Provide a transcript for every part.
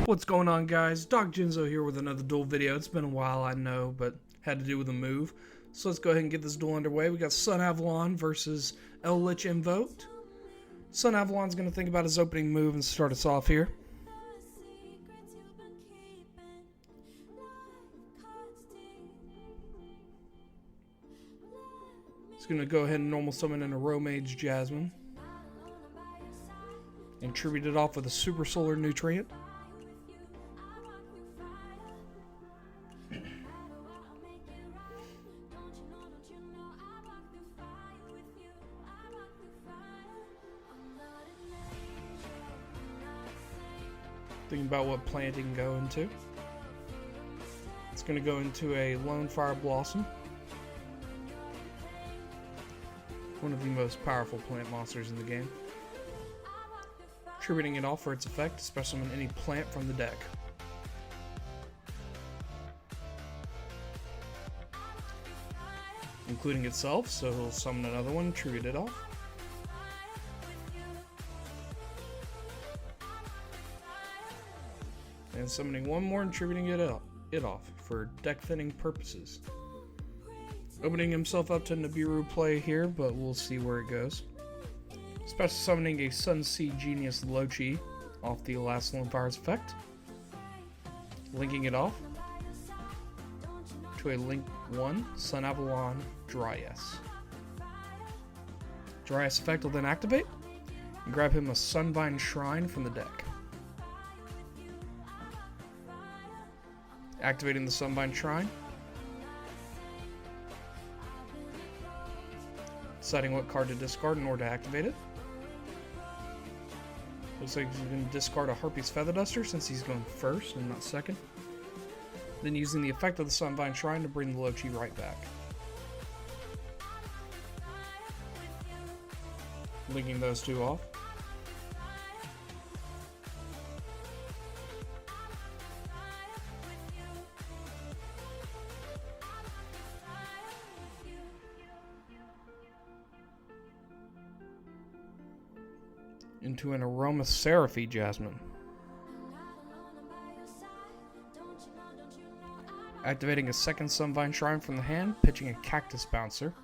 What's going on, guys? Doc Jinzo here with another duel video. It's been a while, I know, but had to do with a move. So let's go ahead and get this duel underway. We got Sunavalon versus Lich Invoked. Sunavalon's going to think about his opening move and start us off here. He's going to go ahead and normal summon in a Romage Jasmine. And tribute it off with a Super Solar Nutrient. Thinking about what plant it can go into. It's going to go into a Lone Fire Blossom. One of the most powerful plant monsters in the game. Tributing it off for its effect, especially on any plant from the deck. Including itself, so he'll summon another one, tribute it off. And summoning one more and tributing it off for deck thinning purposes. Opening himself up to Nibiru play here, but we'll see where it goes. Special summoning a Sunseed Genius Lochi off the last Lone Fire's effect. Linking it off to a Link 1 Sunavalon Dryas. Dryas effect will then activate and grab him a Sunvine Shrine from the deck. Activating the Sunvine Shrine. Deciding what card to discard in order to activate it. Looks like he's going to discard a Harpy's Feather Duster since he's going first and not second. Then using the effect of the Sunvine Shrine to bring the Lochi right back. Linking those two off. Into an Aromatherapy Jasmine. Activating a second Sunvine Shrine from the hand, pitching a Cactus Bouncer.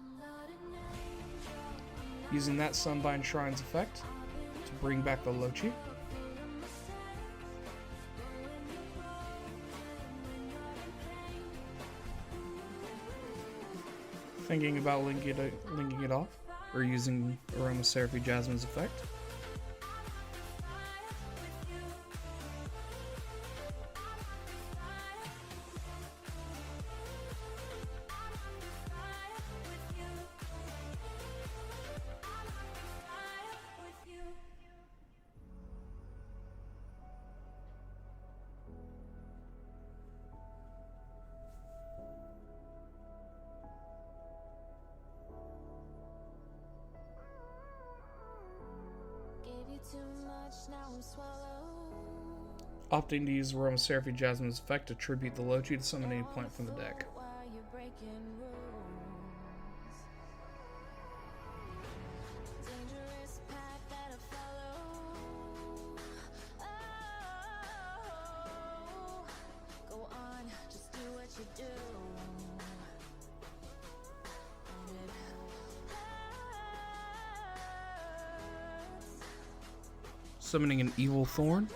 Using that Sunvine Shrine's effect to bring back the Lochi. Thinking about linking it off, or using Aromatherapy Jasmine's effect. Opting to use Aromatherapy Jasmine's effect to tribute the Lochi to summon any plant from the deck. Summoning an Evil Thorn.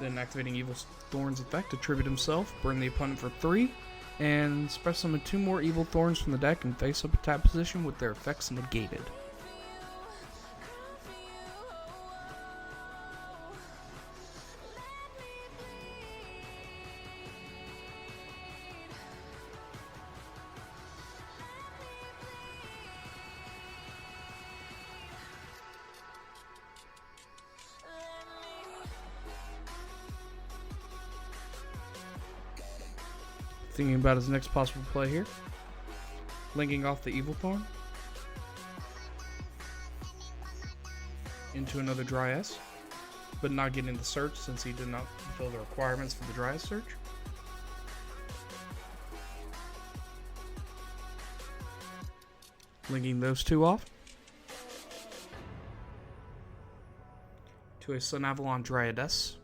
Then activating Evil Thorn's effect to tribute himself, burn the opponent for 3, and special summon 2 more Evil Thorns from the deck and face up attack position with their effects negated. Thinking about his next possible play here. Linking off the Evil Thorn. Into another Dryas. But not getting the search since he did not fulfill the requirements for the Dryas search. Linking those two off. to a Sunavalon Dryadess.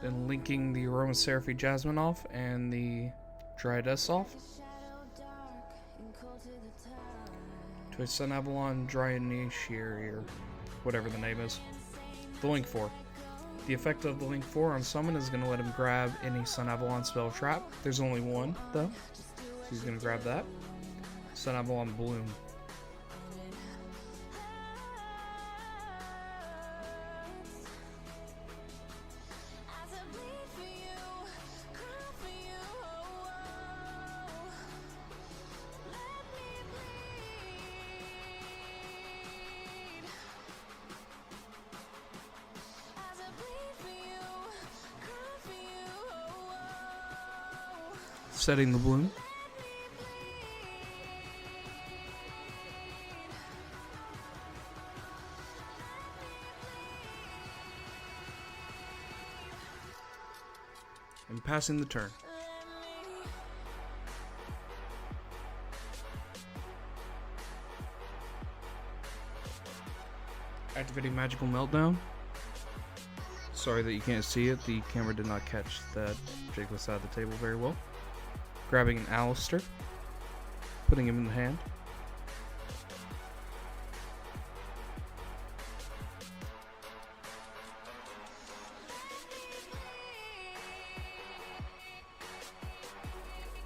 Then linking the Aromaseraphy Jasmine off and the Dryadess off to a Sunavalon Dryadessiary, or whatever the name is. The link 4. The effect of the link 4 on summon is going to let him grab any Sunavalon spell trap. There's only one, though. So he's going to grab that. Sunavalon Bloom. Setting the bloom. And passing the turn. Activating Magical Meltdown. Sorry that you can't see it, the camera did not catch that Jake was out of the table very well. Grabbing an Alistair, putting him in the hand.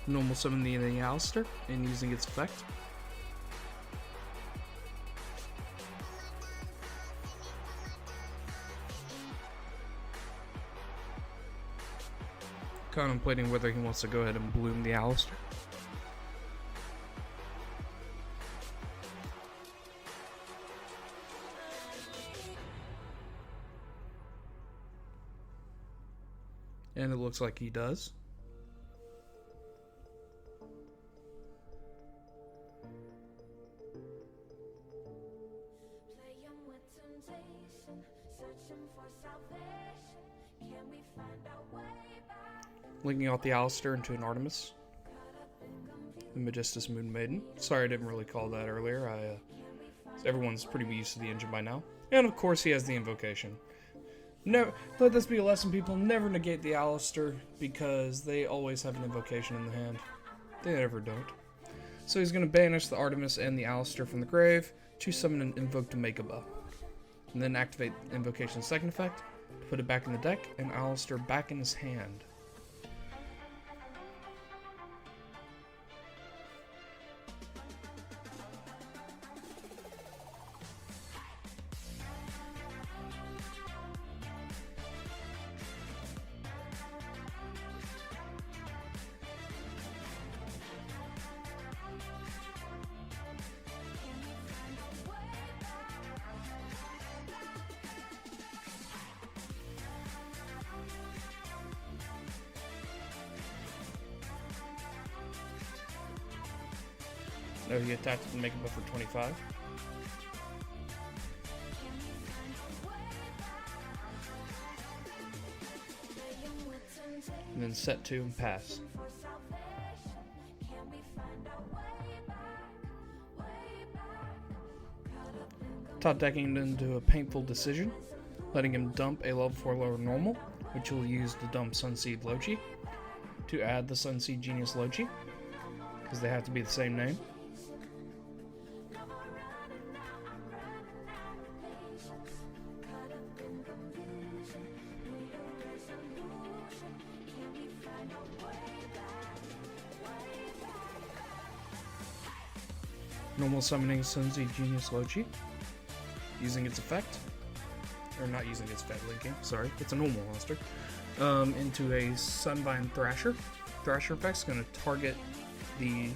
Normal summoning the Alistair and using its effect. Contemplating whether he wants to go ahead and bloom the Alistair. And it looks like he does. Linking out the Alistair into an Artemis. The Magistus Moon Maiden. Sorry I didn't really call that earlier. Everyone's pretty used to the engine by now. And of course he has the Invocation. Never, let this be a lesson, people. Never negate the Alistair because they always have an Invocation in the hand. They never don't. So he's going to banish the Artemis and the Alistair from the grave to summon an Invoked Megaba. And then activate Invocation's second effect, put it back in the deck, and Alistair back in his hand. No, he attacked it to make a buff for 25. And then set 2 and pass. Top decking it into a painful decision, letting him dump a level 4 lower normal, which he'll use to dump Sunseed Lochi, to add the Sunseed Genius Lochi, because they have to be the same name. Normal summoning Sunseed Genius Lochi, using its effect, or not using its effect, linking, sorry, it's a normal monster, into a Sunvine Thrasher. Thrasher effect's going to target the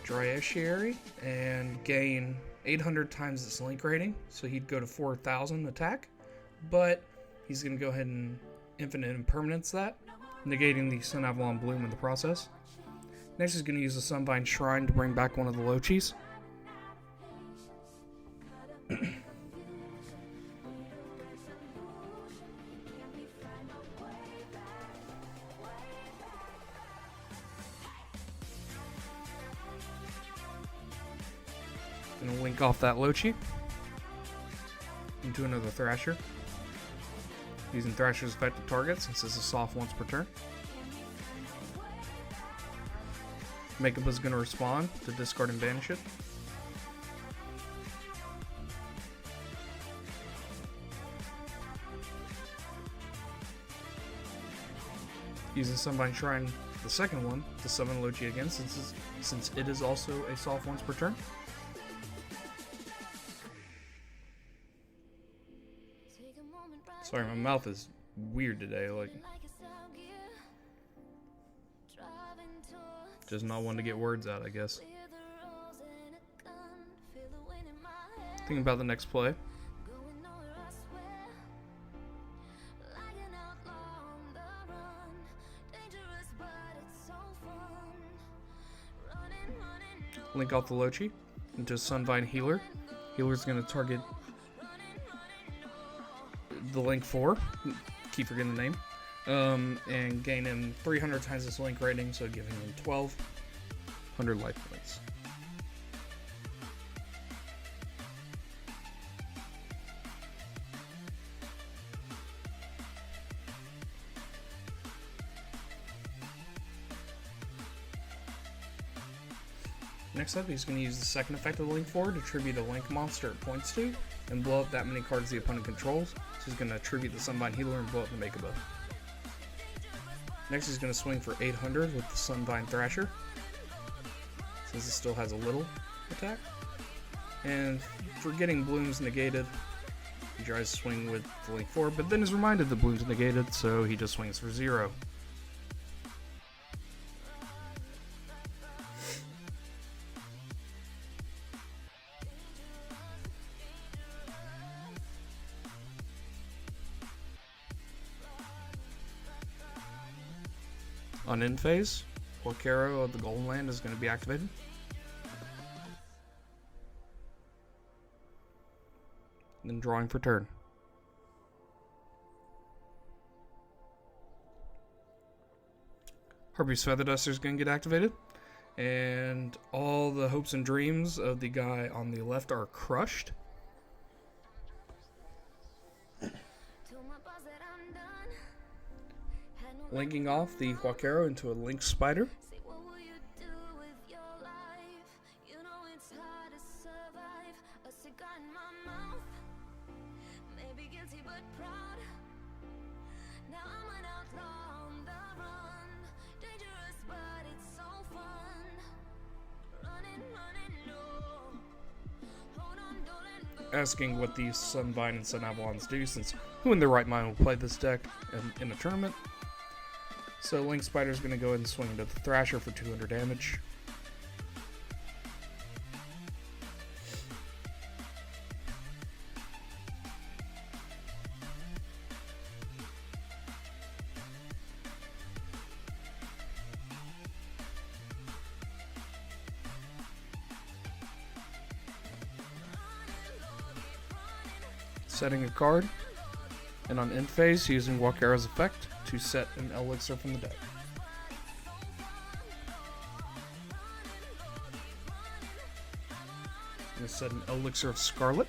Dryadessiary and gain 800 times its link rating, so he'd go to 4,000 attack, but he's going to go ahead and infinite impermanence that, negating the Sunavalon Bloom in the process. Next he's going to use the Sunvine Shrine to bring back one of the Lochis. Link off that Lochi into another Thrasher. Using Thrasher's effective target since this is soft once per turn. Makeup is going to respond to discard and banish it. Using Sunbind Shrine, the second one, to summon Lochi again since it is also a soft once per turn. Sorry, my mouth is weird today, like just not one to get words out, I guess. Thinking about the next play. Link off the Lochi into Sunvine Healer. Healer's going to target the Link 4, keep forgetting the name, and gain him 300 times his Link rating, so giving him 1,200 life points. Next up, he's going to use the second effect of the Link 4 to tribute a Link monster it points to, and blow up that many cards the opponent controls. So he's going to tribute the Sunbind Healer and blow up the Makeup. Next, he's going to swing for 800 with the Sunbind Thrasher, since it still has a little attack. And for getting Blooms negated, he tries to swing with the Link 4, but then is reminded the Blooms negated, so he just swings for 0. On end phase, Yugioh of the Golden Land is going to be activated. Then drawing for turn. Harpy's Feather Duster is going to get activated. And all the hopes and dreams of the guy on the left are crushed. Linking off the Yugioh into a Link Spider. Asking what these Sunvine and Sunavalons do, since who in their right mind will play this deck in a tournament. So Link Spider's going to go ahead and swing into the Thrasher for 200 damage. Setting a card, and on end phase, using Yugioh's effect to set an elixir from the deck. I'm going to set an elixir of Scarlet,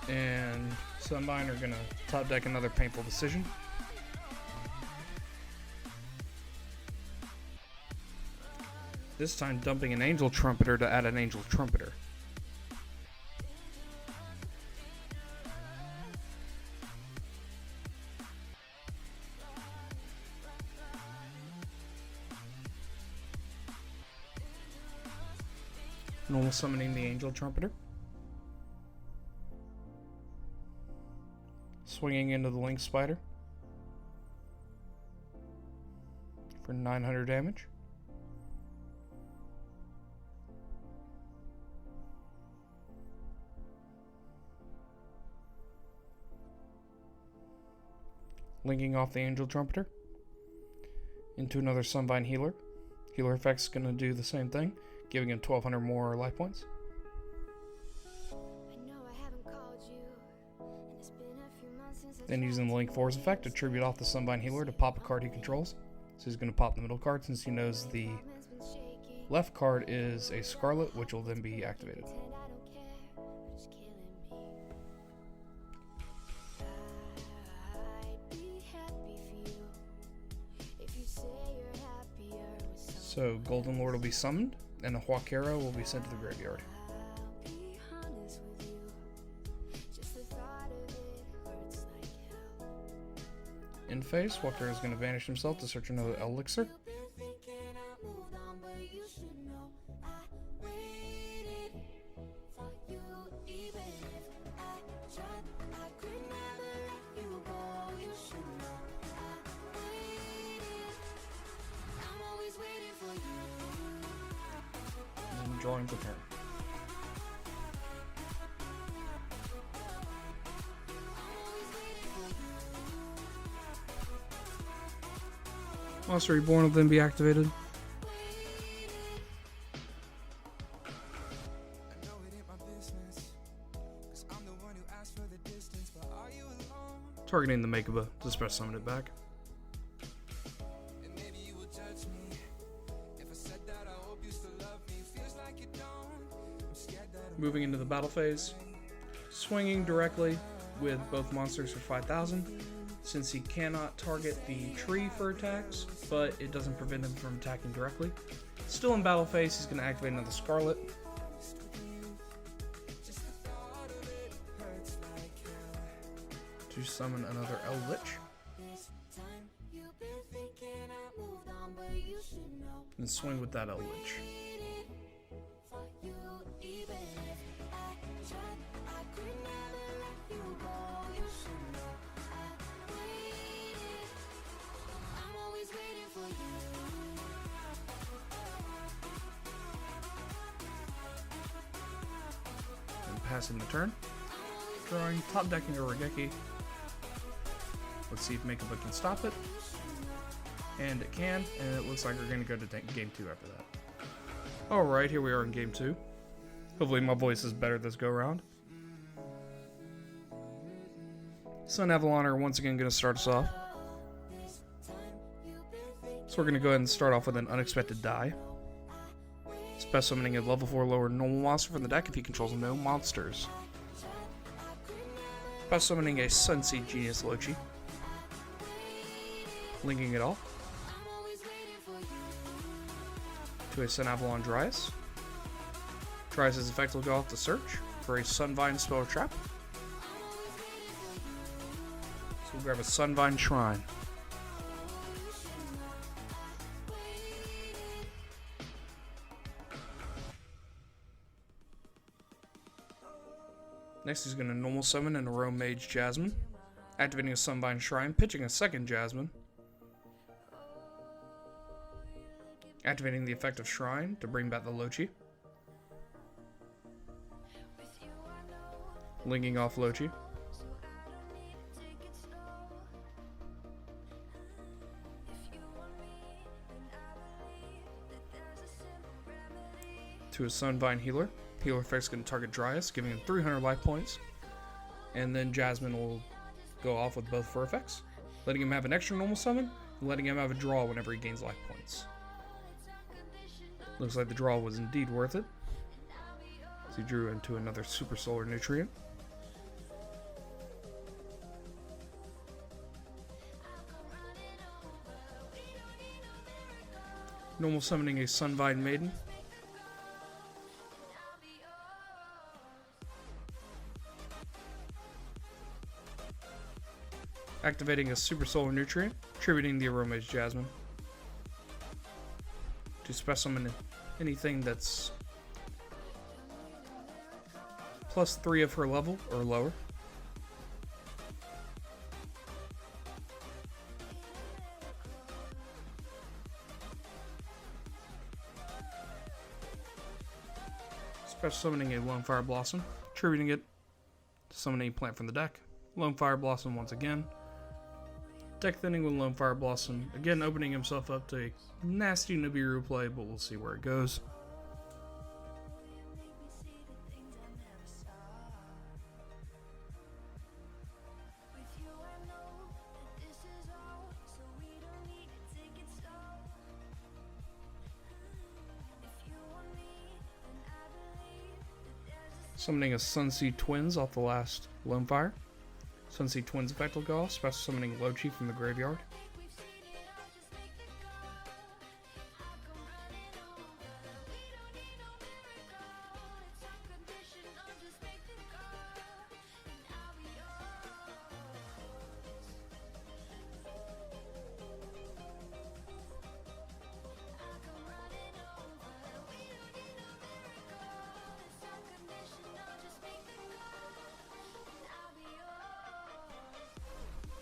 and Sunbind are going to top deck another Painful Decision. This time dumping an Angel Trumpeter to add an Angel Trumpeter. Normal summoning the Angel Trumpeter. Swinging into the Link Spider for 900 damage. Linking off the Angel Trumpeter into another Sunbind Healer. Healer effect's going to do the same thing, giving him 1,200 more life points. Then using the Link 4's effect to tribute off the Sunbind Healer to pop a card he controls. So he's going to pop the middle card since he knows the left card is a Scarlet, which will then be activated. So Golden Lord will be summoned, and the Huakera will be sent to the graveyard. In face, Huakera is going to vanish himself to search another elixir. And drawing the turn. Monster Reborn will then be activated. Targeting the Makeba to special summon it back. Moving into the battle phase. Swinging directly with both monsters for 5,000. Since he cannot target the tree for attacks, but it doesn't prevent him from attacking directly. Still in battle phase, he's going to activate another Scarlet. To summon another Lich. And swing with that Lich. Passing the turn. Drawing, top decking a Regeki. Let's see if Makeba can stop it. And it can, and it looks like we're going to go to game 2 after that. Alright, here we are in game 2. Hopefully my voice is better this go round. Sun Avalon are once again going to start us off. So we're going to go ahead and start off with an unexpected die. Special summoning a level 4 lower normal monster from the deck if he controls no monsters. Special summoning a Sunseed Genius Lochi. Linking it off. To a Sun Avalon Dryas. Dryas' effect will go off to search for a Sunvine Spell Trap. So we'll grab a Sunvine Shrine. Next he's going to normal summon an Arome Mage Jasmine, activating a Sunvine Shrine, pitching a second Jasmine, activating the effect of Shrine to bring back the Lochi, linking off Lochi, to a Sunvine Healer. Healer effect is going to target Dryas, giving him 300 life points. And then Jasmine will go off with both fur effects, letting him have an extra normal summon, and letting him have a draw whenever he gains life points. Looks like the draw was indeed worth it, as he drew into another Super Solar Nutrient. Normal summoning a Sunvine Maiden. Activating a Super Solar Nutrient, tributing the Arome Mage Jasmine. To special summon anything that's +3 of her level or lower. Special summoning a Lone Fire Blossom, tributing it to summon a plant from the deck. Lone Fire Blossom once again. Deck thinning with Lone Fire Blossom, again opening himself up to a nasty Nibiru play, but we'll see where it goes. Summoning a Sunseed Twins off the last Lone Fire. Sunseed Twins effect will go off, special summoning Lochi from the graveyard.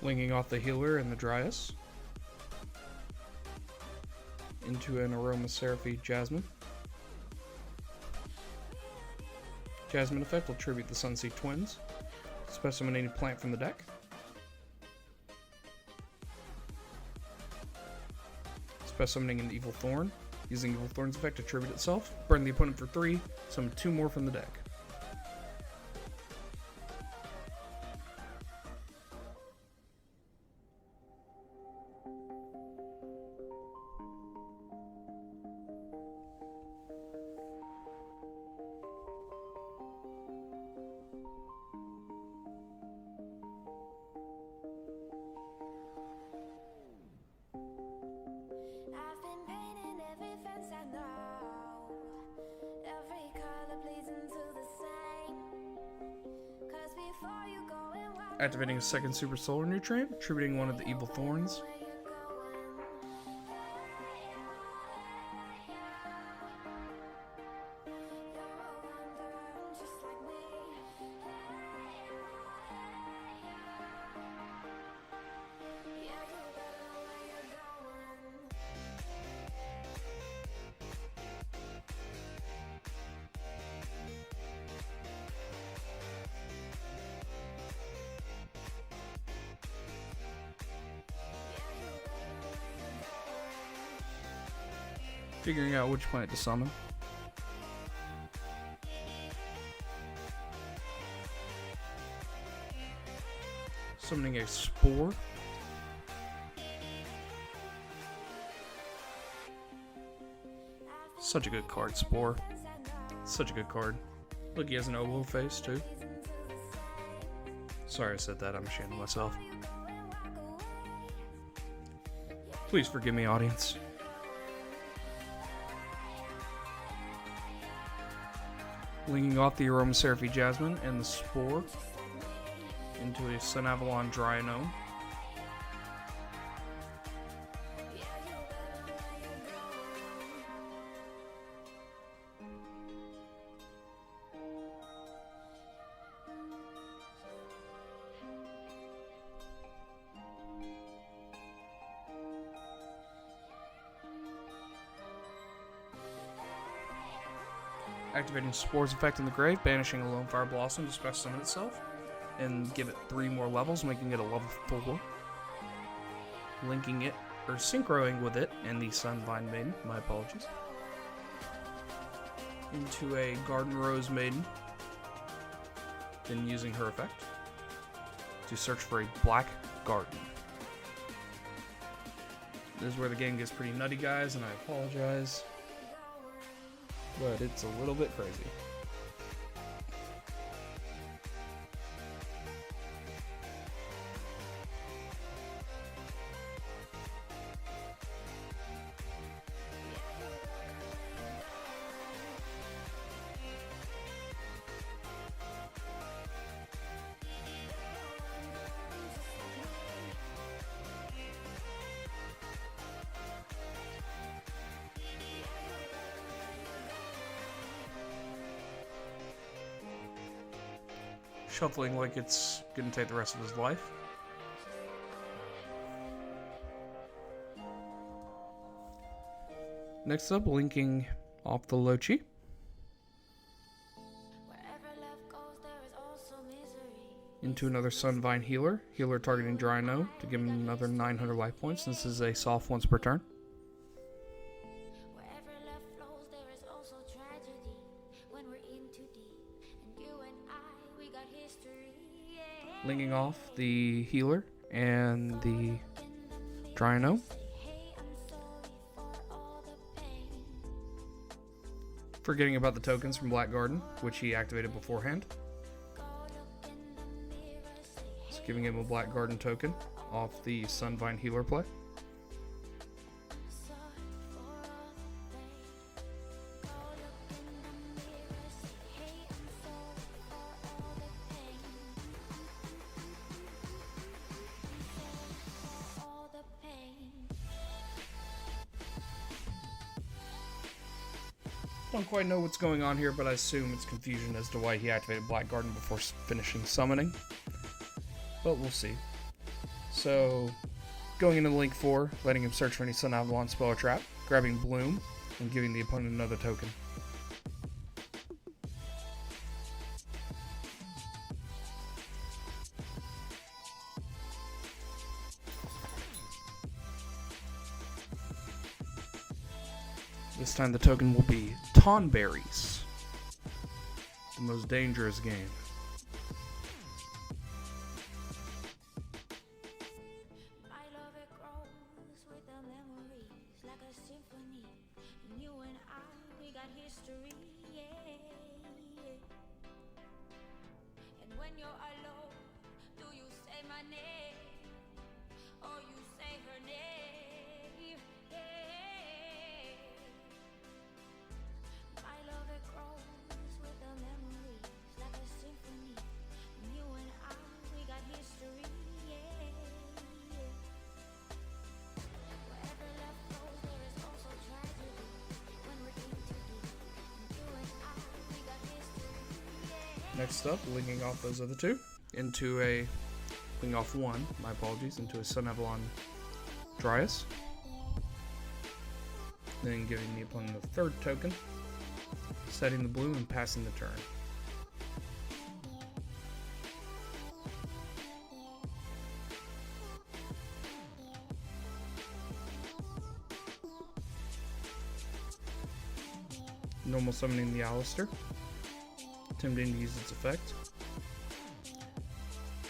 Linking off the healer and the Dryas into an Aromatherapy Jasmine. Jasmine effect will tribute the Sunseed Twins. Special summon any plant from the deck. Special summoning an Evil Thorn. Using Evil Thorn's effect to tribute itself. Burn the opponent for 3. Summon 2 more from the deck. Activating a second Super Solar Nutrient, attributing one of the Evil Thorns. Figuring out which plant to summon. Summoning a Spore. Such a good card, Spore. Such a good card. Look, he has an oboe face too. Sorry I said that, I'm ashamed of myself. Please forgive me, audience. Linking off the Aromatherapy Jasmine and the Spore into a Sunavalon Dry Gnome. Activating Spore's effect in the grave, banishing a Lone Fire Blossom to special summon itself, and give it 3 more levels, making it a level 4. Linking it, or synchroing with it, and the Sunvine Maiden, my apologies, into a Garden Rose Maiden, then using her effect to search for a Black Garden. This is where the game gets pretty nutty, guys, and I apologize. But it's a little bit crazy. Shuffling like it's gonna take the rest of his life. Next up, linking off the Lochi. Into another Sunvine Healer. Healer targeting Dry Gnome to give him another 900 life points. This is a soft once per turn. Linking off the Healer and the Dry Gnome. Forgetting about the tokens from Black Garden, which he activated beforehand. So giving him a Black Garden token off the Sunvine Healer play. Don't quite know what's going on here, but I assume it's confusion as to why he activated Black Garden before finishing summoning. But we'll see. So, going into Link 4, letting him search for any Sunavalon spell or trap, grabbing Bloom, and giving the opponent another token. This time the token will be Tonberries, the most dangerous game. Next up, linking off those other two into a linking off one, my apologies, into a Sunavalon Dryas. Then giving the opponent the third token, setting the blue and passing the turn. Normal summoning the Alistair, attempting to use its effect,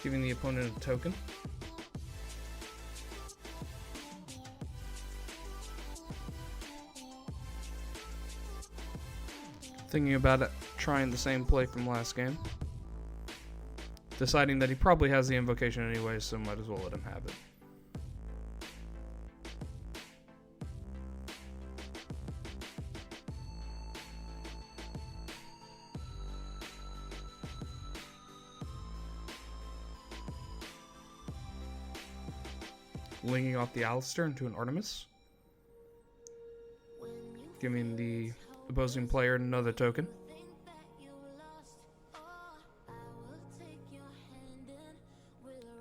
giving the opponent a token, thinking about it, trying the same play from last game, deciding that he probably has the invocation anyway, so might as well let him have it. Linking off the Alistair into an Artemis, giving the opposing player another token,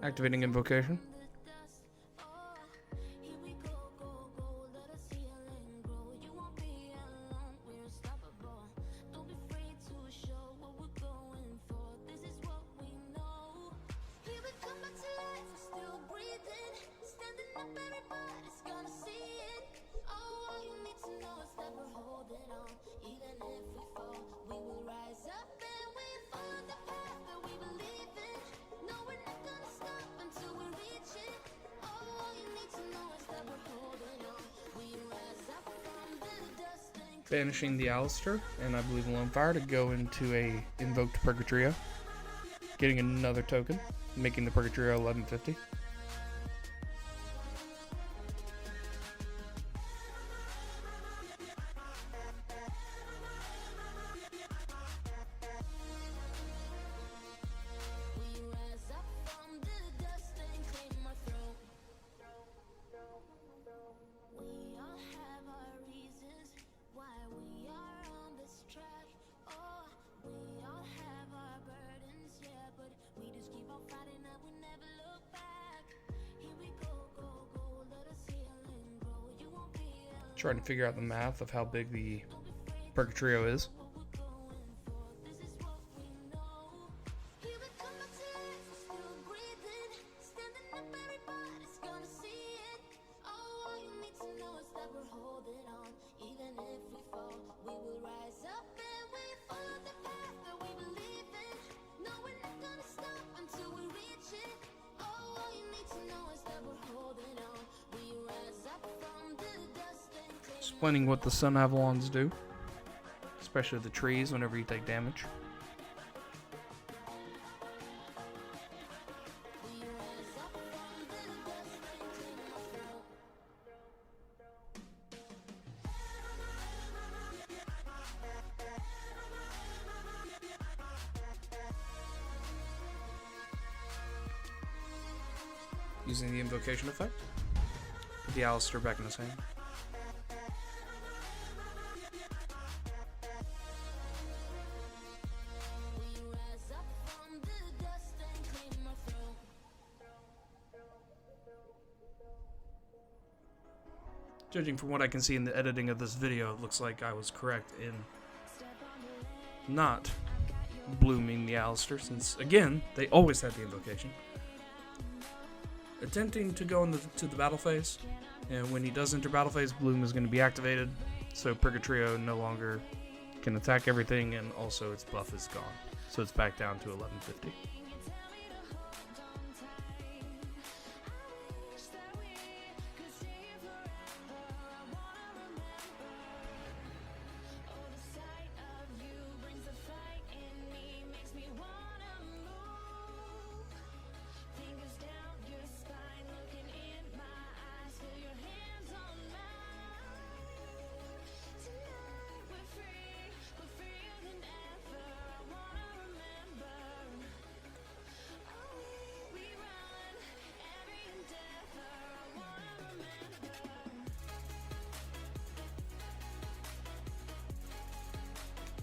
activating invocation, banishing the Alistair, and I believe Lone Fire to go into a Invoked Purgatrio, getting another token, making the Purgatrio 1150. Trying to figure out the math of how big the Purgatrio is. Explaining what the Sunavalons do, especially the trees whenever you take damage. Using the invocation effect, put the Alistair back in his hand. Judging from what I can see in the editing of this video, it looks like I was correct in not blooming the Alistair, since, again, they always had the invocation. Attempting to go to the battle phase, and when he does enter battle phase, Bloom is going to be activated, so Purgatrio no longer can attack everything, and also its buff is gone. So it's back down to 1150.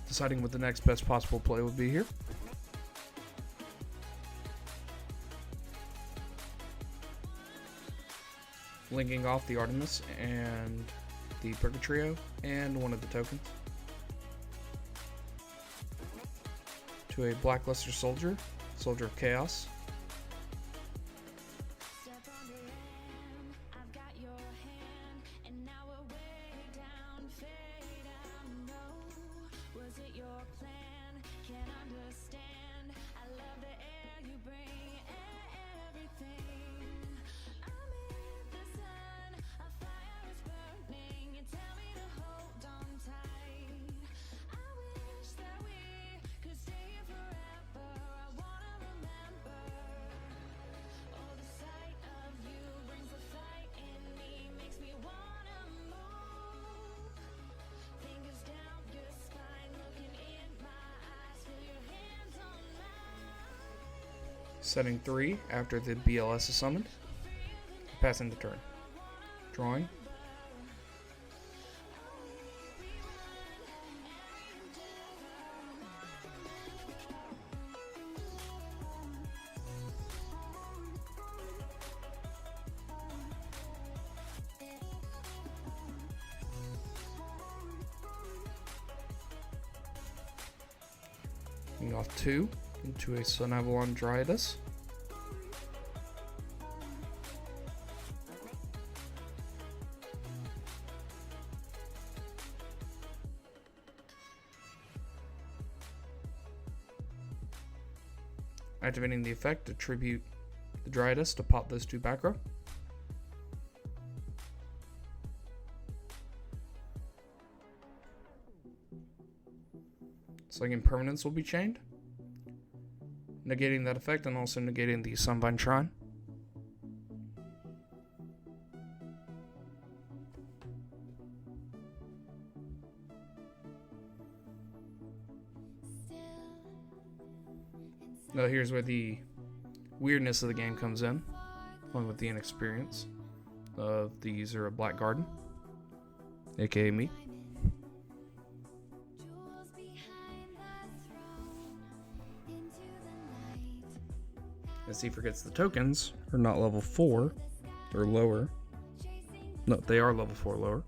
Deciding what the next best possible play would be here. Linking off the Artemis and the Purgatrio and one of the tokens to a Blackluster Soldier, Soldier of Chaos. Setting 3 after the BLS is summoned. Passing the turn. Drawing. Moving off 2 into a Sunavalon Dryadus. Activating the effect to tribute the Dryadus to pop those 2 back row. Slinging Permanence will be chained, negating that effect and also negating the Sunvine Shrine. Now here's where the weirdness of the game comes in, along with the inexperience of the user of Black Garden, aka me. As he forgets the tokens are not level 4 or lower. No, they are level 4 or lower.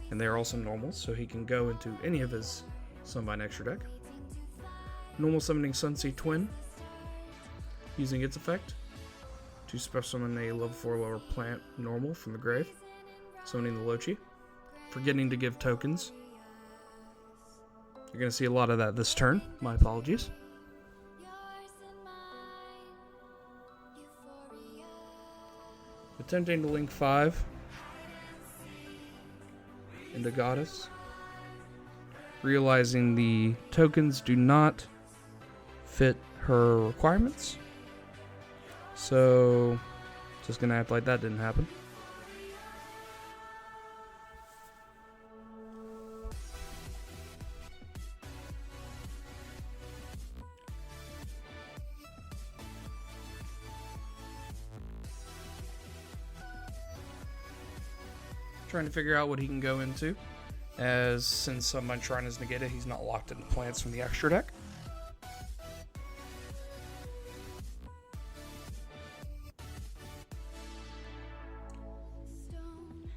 And they are also normal, so he can go into any of his Sunvine extra deck. Normal summoning Sunseed Twin, using its effect to special summon a level 4 lower plant normal from the grave, summoning the Lochi, forgetting to give tokens. You're going to see a lot of that this turn, my apologies. Attempting to link 5 into Goddess, realizing the tokens do not fit her requirements, so just gonna act like that didn't happen. Trying to figure out what he can go into, as since Sunvine Shrine is negated, he's not locked into plants from the extra deck.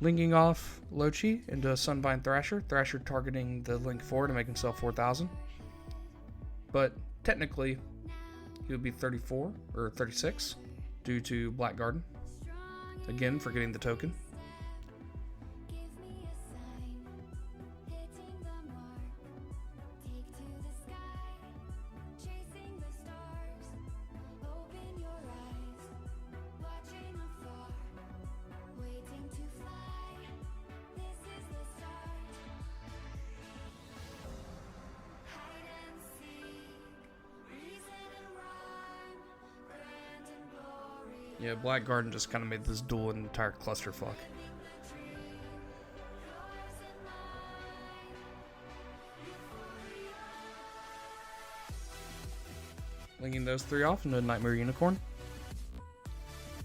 Linking off Lochi into Sunvine Thrasher. Thrasher targeting the link 4 to make himself 4,000. But technically, he would be 34 or 36 due to Black Garden. Again, for getting the token. Yeah, Black Garden just kind of made this duel an entire clusterfuck. Linking those 3 off into Nightmare Unicorn.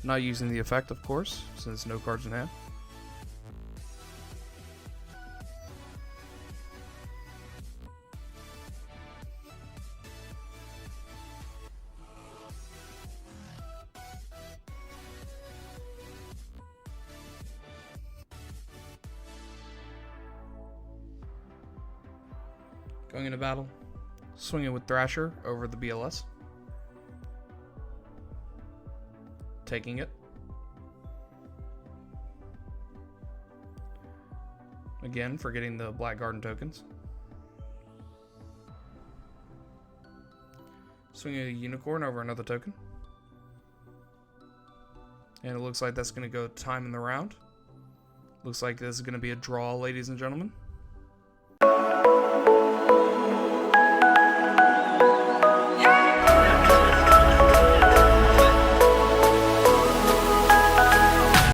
Not using the effect, of course, since no cards in hand. Going into battle, swinging with Thrasher over the BLS. Taking it. Again, for getting the Black Garden tokens. Swinging a Unicorn over another token. And it looks like that's going to go time in the round. Looks like this is going to be a draw, ladies and gentlemen.